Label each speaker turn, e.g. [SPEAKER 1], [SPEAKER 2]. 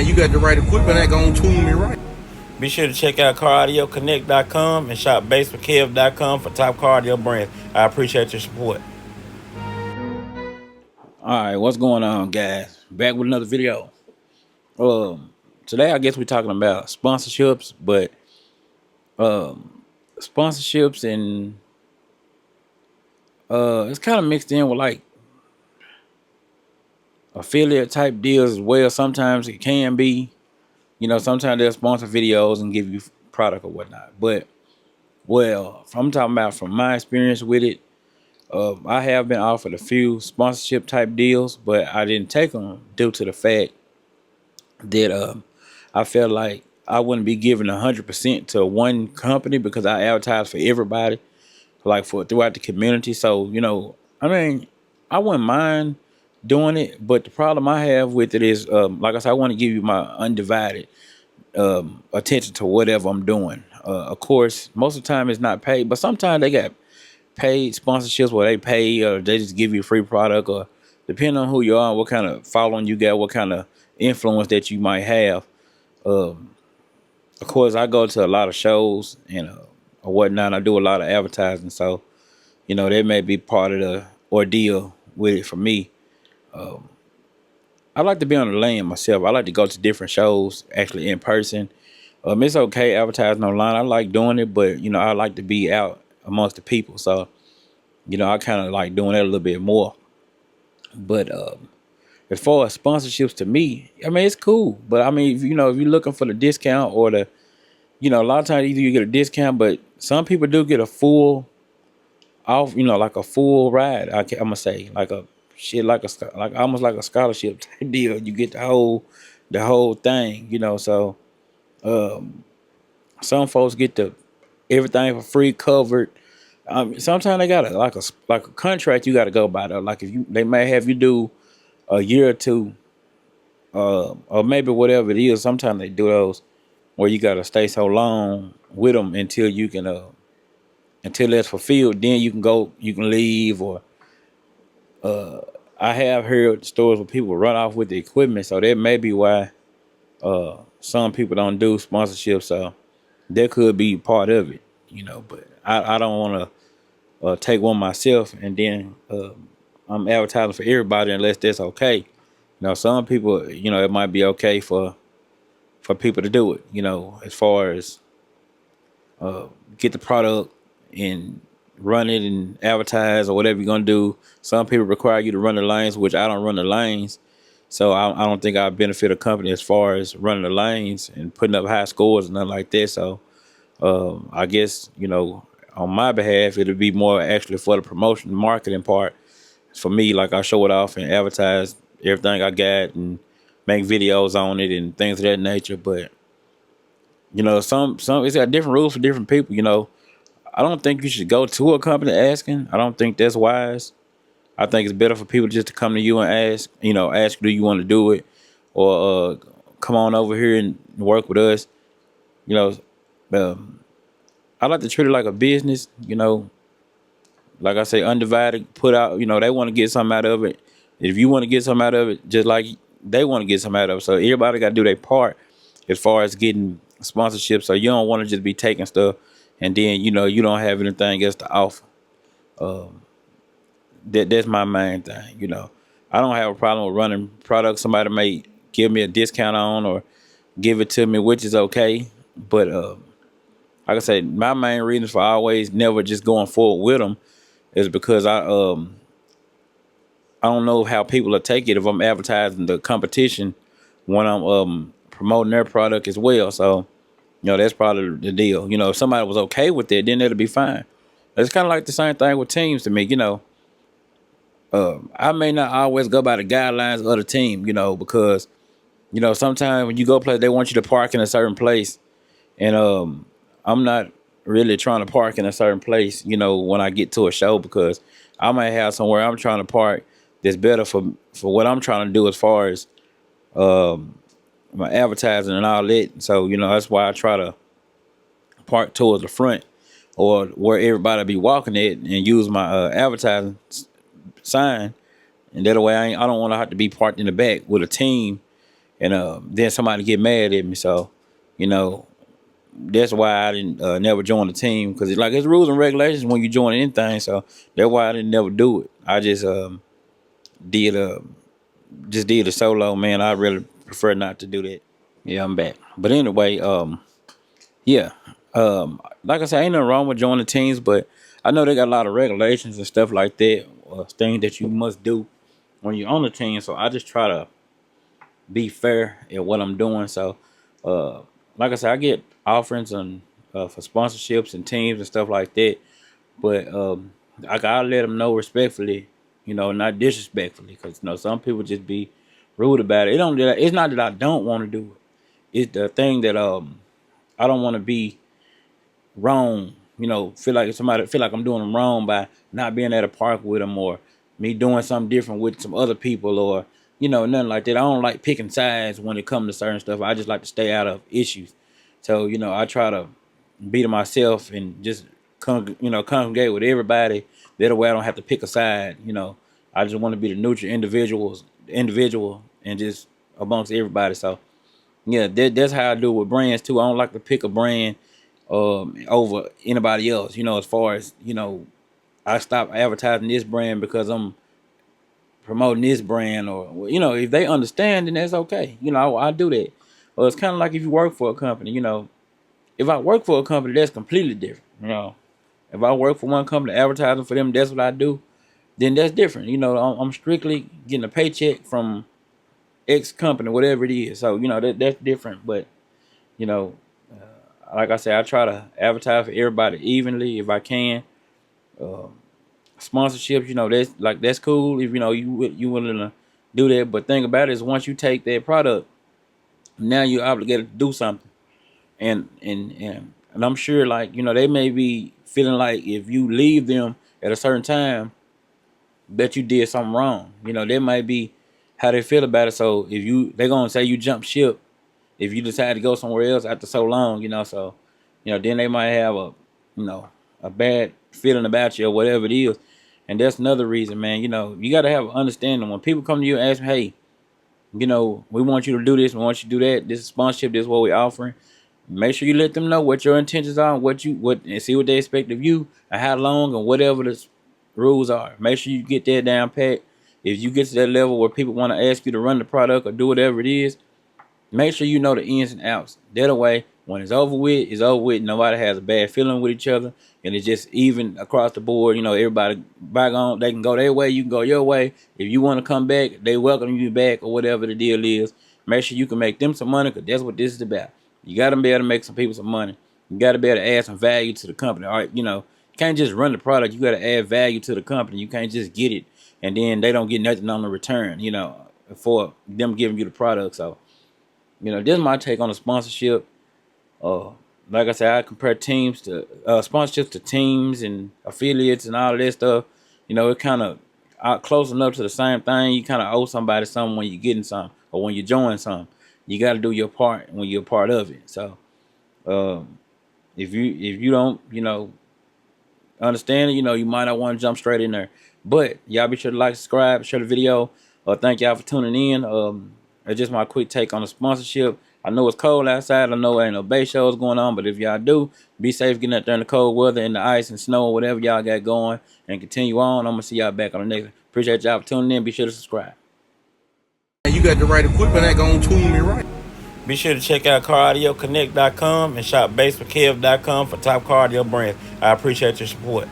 [SPEAKER 1] you got the right equipment, that gonna tune me right.
[SPEAKER 2] Be sure to check out CarAudioConnect.com and shop BASSWITHKEV.com for top car audio brands. I appreciate your support. Alright, what's going on, guys? Back with another video. Today I guess we're talking about sponsorships, but sponsorships and it's kind of mixed in with like affiliate type deals as well. Sometimes it can be, sometimes they'll sponsor videos and give you product or whatnot. But well, I'm talking about from my experience with it. I have been offered a few sponsorship type deals, but I didn't take them due to the fact that I felt like I wouldn't be giving 100% to one company because I advertise for everybody, like for throughout the community. So, I mean, I wouldn't mind doing it, but the problem I have with it is, like I said, I want to give you my undivided attention to whatever I'm doing. Of course, most of the time it's not paid, but sometimes they got paid sponsorships where they pay or they just give you a free product, or depending on who you are, what kind of following you got, what kind of influence that you might have. Of course, I go to a lot of shows and or whatnot. I do a lot of advertising, so that may be part of the ordeal with it for me. I like to be on the lane myself. I like to go to different shows actually in person. It's okay advertising online. I like doing it, but I like to be out amongst the people. So, I kind of like doing that a little bit more. But as far as sponsorships to me, I mean, it's cool. But I mean, if you're looking for the discount or a lot of times either you get a discount, but some people do get a full off, like a full ride. I'm gonna say like almost like a scholarship type deal. You get the whole thing, So some folks get everything for free covered. Sometimes they got like a contract you got to go by though. Like they may have you do a year or two, or maybe whatever it is. Sometimes they do those where you got to stay so long with them until you can until that's fulfilled. Then you can leave. Or I have heard stories where people run off with the equipment, so that may be why some people don't do sponsorships. So that could be part of it, But I don't want to take one myself and then I'm advertising for everybody unless that's okay. Some people, it might be okay for people to do it, as far as get the product and run it and advertise or whatever you're gonna do. Some people require you to run the lanes, which I don't run the lanes. So I don't think I benefit a company as far as running the lanes and putting up high scores and nothing like that. So I guess, on my behalf, it'll be more actually for the promotion, marketing part. For me, like I show it off and advertise everything I got and make videos on it and things of that nature. But, some it's got different rules for different people, I don't think you should go to a company asking. I don't think that's wise. I think it's better for people just to come to you and ask, do you want to do it? Or come on over here and work with us. I like to treat it like a business, like I say, undivided, put out, they want to get something out of it. If you want to get something out of it, just like they want to get something out of it. So everybody got to do their part as far as getting sponsorship. So you don't want to just be taking stuff and then, you don't have anything else to offer. That's my main thing, I don't have a problem with running products somebody may give me a discount on or give it to me, which is okay. But like I said, my main reasons for always never just going forward with them is because I don't know how people will take it if I'm advertising the competition when I'm promoting their product as well. So, that's probably the deal. If somebody was okay with it, then it'll be fine. It's kind of like the same thing with teams to me, I may not always go by the guidelines of the team, because, sometimes when you go play, they want you to park in a certain place. And I'm not really trying to park in a certain place, when I get to a show, because I might have somewhere I'm trying to park that's better for what I'm trying to do as far as my advertising and all that. So, that's why I try to park towards the front or where everybody be walking at and use my advertising sign. And that way I don't want to have to be parked in the back with a team and then somebody get mad at me. So, you know, that's why I didn't never join the team, because it's like it's rules and regulations when you join anything. So that's why I didn't never do it. I just did did a solo, man. I really prefer not to do that. Yeah, I'm back. But anyway, yeah. Like I said, ain't nothing wrong with joining teams, but I know they got a lot of regulations and stuff like that, things that you must do when you're on the team. So I just try to be fair at what I'm doing. So, like I said, I get offerings and for sponsorships and teams and stuff like that, but I gotta let them know respectfully, you know, not disrespectfully, because you know some people just be rude about it. It's not that I don't want to do it. It's the thing that I don't want to be wrong, you know, feel like I'm doing them wrong by not being at a park with them, or me doing something different with some other people, or you know, nothing like that. I don't like picking sides when it comes to certain stuff. I just like to stay out of issues. So, you know, I try to be to myself and just congregate with everybody. That way I don't have to pick a side. You know, I just want to be the neutral individual and just amongst everybody. So yeah, that's how I do it with brands too. I don't like to pick a brand over anybody else. You know, as far as, you know, I stop advertising this brand because I'm promoting this brand, or you know, if they understand, then that's okay. You know, I do that. Well, it's kind of like if you work for a company. You know, if I work for a company, that's completely different. You know, if I work for one company, advertising for them, that's what I do, then that's different. You know, I'm strictly getting a paycheck from X company, whatever it is. So, you know, that's different. But, you know, like I said, I try to advertise for everybody evenly if I can. Sponsorships, you know, that's cool if, you know, you willing to do that. But thing about it is, once you take that product, now you're obligated to do something. And I'm sure, like, you know, they may be feeling like if you leave them at a certain time that you did something wrong. You know, that might be how they feel about it. So if they're gonna say you jump ship if you decide to go somewhere else after so long, you know. So, you know, then they might have a bad feeling about you or whatever it is. And that's another reason, man. You know, you got to have an understanding when people come to you and ask me, hey, you know, we want you to do this, we want you to do that. This is sponsorship. This is what we're offering. Make sure you let them know what your intentions are, and see what they expect of you, and how long, and whatever the rules are. Make sure you get that down pat. If you get to that level where people want to ask you to run the product or do whatever it is, make sure you know the ins and outs. That way, when it's over with, it's over with. Nobody has a bad feeling with each other, and it's just even across the board. You know, everybody back on. They can go their way, you can go your way. If you want to come back, they welcome you back, or whatever the deal is. Make sure you can make them some money, because that's what this is about. You got to be able to make some people some money. You got to be able to add some value to the company. All right, you know, you can't just run the product. You got to add value to the company. You can't just get it and then they don't get nothing on the return, you know, for them giving you the product. So, you know, this is my take on the sponsorship. Like I said, I compare teams to sponsorships to teams and affiliates and all of that stuff. You know, it kind of close enough to the same thing. You kind of owe somebody something when you're getting something, or when you join something. You got to do your part when you're a part of it. So, if you don't, you know, understand it, you know, you might not want to jump straight in there. But y'all be sure to like, subscribe, share the video. Thank y'all for tuning in. It's just my quick take on the sponsorship. I know it's cold outside. I know there ain't no bass shows going on, but if y'all do, be safe getting out there in the cold weather, in the ice and snow, whatever y'all got going, and continue on. I'm gonna see y'all back on the next one. Appreciate y'all for tuning in. Be sure to subscribe.
[SPEAKER 1] You got the right equipment that gonna tune me right.
[SPEAKER 2] Be sure to check out CarAudioConnect.com and shop BASSWITHKEV.com for top car audio brands. I appreciate your support.